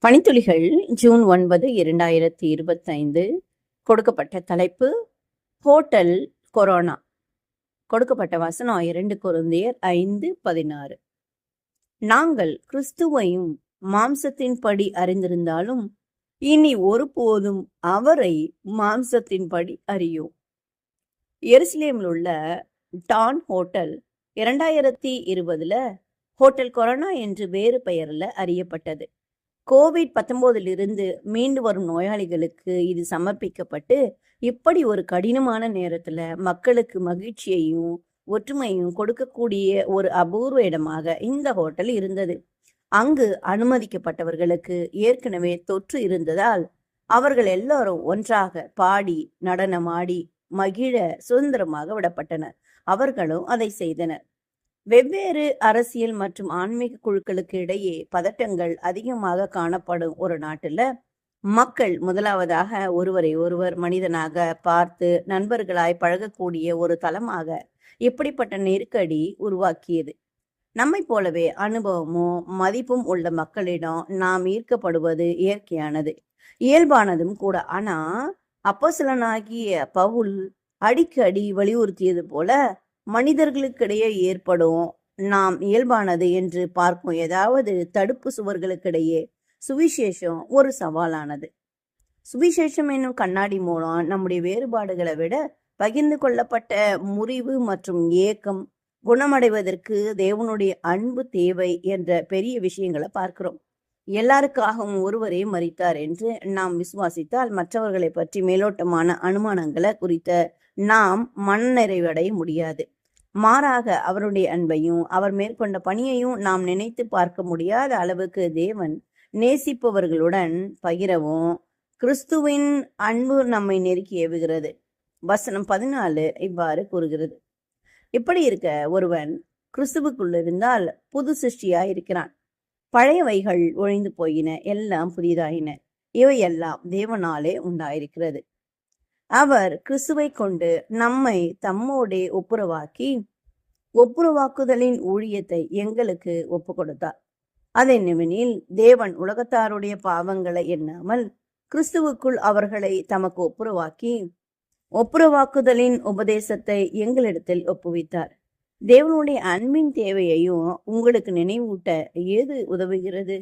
பனித்துளிகள் June 9, 2025. கொடுக்கப்பட்ட தலைப்பு hotel corona. கொடுக்கப்பட்ட வசனம் 2 கொரிந்தியர் 5:16. நாங்கள் கிறிஸ்துவையும் மாம்சத்தின்படி அறிந்திருந்தாலும் இனி ஒருபோதும் அவரை மாம்சத்தின்படி அறியோம். எருசலேமில் உள்ள டான் ஹோட்டல் 2020 ஹோட்டல் கொரோனா என்று வேறு பெயரில் அறியப்பட்டது. கோவிட்-19 மீண்டு வரும் நோயாளிகளுக்கு இது சமர்ப்பிக்கப்பட்டு, இப்படி ஒரு கடினமான நேரத்துல மக்களுக்கு மகிழ்ச்சியையும் ஒற்றுமையும் கொடுக்கக்கூடிய ஒரு அபூர்வ இடமாக இந்த ஹோட்டல் இருந்தது. அங்கு அனுமதிக்கப்பட்டவர்களுக்கு ஏற்கனவே தொற்று இருந்ததால் அவர்கள் எல்லாரும் ஒன்றாக பாடி நடனமாடி மகிழ சுதந்திரமாக விடப்பட்டனர். அவர்களும் அதை செய்தனர். வெவ்வேறு அரசியல் மற்றும் ஆன்மீக குழுக்களுக்கு இடையே பதட்டங்கள் அதிகமாக காணப்படும் ஒரு நாட்டுல மக்கள் முதலாவதாக ஒருவரை ஒருவர் மனிதனாக பார்த்து நண்பர்களாய் பழகக்கூடிய ஒரு தளமாக இப்படிப்பட்ட நெருக்கடி உருவாக்கியது. நம்மை போலவே அனுபவமும் மதிப்பும் உள்ள மக்களிடம் நாம் ஈர்க்கப்படுவது இயற்கையானது, இயல்பானதும் கூட. ஆனா அப்போஸ்தலனாகிய பவுல் அடிக்கடி வலியுறுத்தியது போல மனிதர்களுக்கிடையே ஏற்படும் நாம் இயல்பானது என்று பார்க்கும் ஏதாவது தடுப்பு சுவர்களுக்கிடையே சுவிசேஷம் ஒரு சவாலானது. சுவிசேஷம் என்னும் கண்ணாடி மூலம் நம்முடைய வேறுபாடுகளை விட பகிர்ந்து கொள்ளப்பட்ட முறிவு மற்றும் ஏக்கம் குணமடைவதற்கு தேவனுடைய அன்பு தேவை என்ற பெரிய விஷயங்களை பார்க்கிறோம். எல்லாருக்காகவும் ஒருவரே மரித்தார் என்று நாம் விசுவாசித்தால் மற்றவர்களை பற்றி மேலோட்டமான அனுமானங்களை குறித்த நாம் மனநிறைவடைய முடியாது. மாறாக அவருடைய அன்பையும் அவர் மேற்கொண்ட பணியையும் நாம் நினைத்து பார்க்க முடியாத அளவுக்கு தேவன் நேசிப்பவர்களுடன் பகிரவும் கிறிஸ்துவின் அன்பு நம்மை நெருக்கி ஏவுகிறது. வசனம் 14 இவ்வாறு கூறுகிறது: இப்படி இருக்க ஒருவன் கிறிஸ்துவுக்குள் இருந்தால் புது சிருஷ்டியாய் இருக்கிறான். பழையவைகள் ஒழிந்து போயின, எல்லாம் புதிதாயின. இவையெல்லாம் தேவனாலே உண்டாயிருக்கிறது. அவர் கிறிஸ்துவை கொண்டு நம்மை தம்மோடே ஒப்புரவாக்குதலின் ஊழியத்தை எங்களுக்கு ஒப்பு கொடுத்தார். அதென்னவெனில், தேவன் உலகத்தாருடைய பாவங்களை எண்ணாமல் கிறிஸ்துவுக்குள் அவர்களை தமக்கு ஒப்புரவாக்குதலின் உபதேசத்தை எங்களிடத்தில் ஒப்புவித்தார். தேவனுடைய அன்பின் தேவையையும் உங்களுக்கு நினைவூட்ட ஏது உதவுகிறது?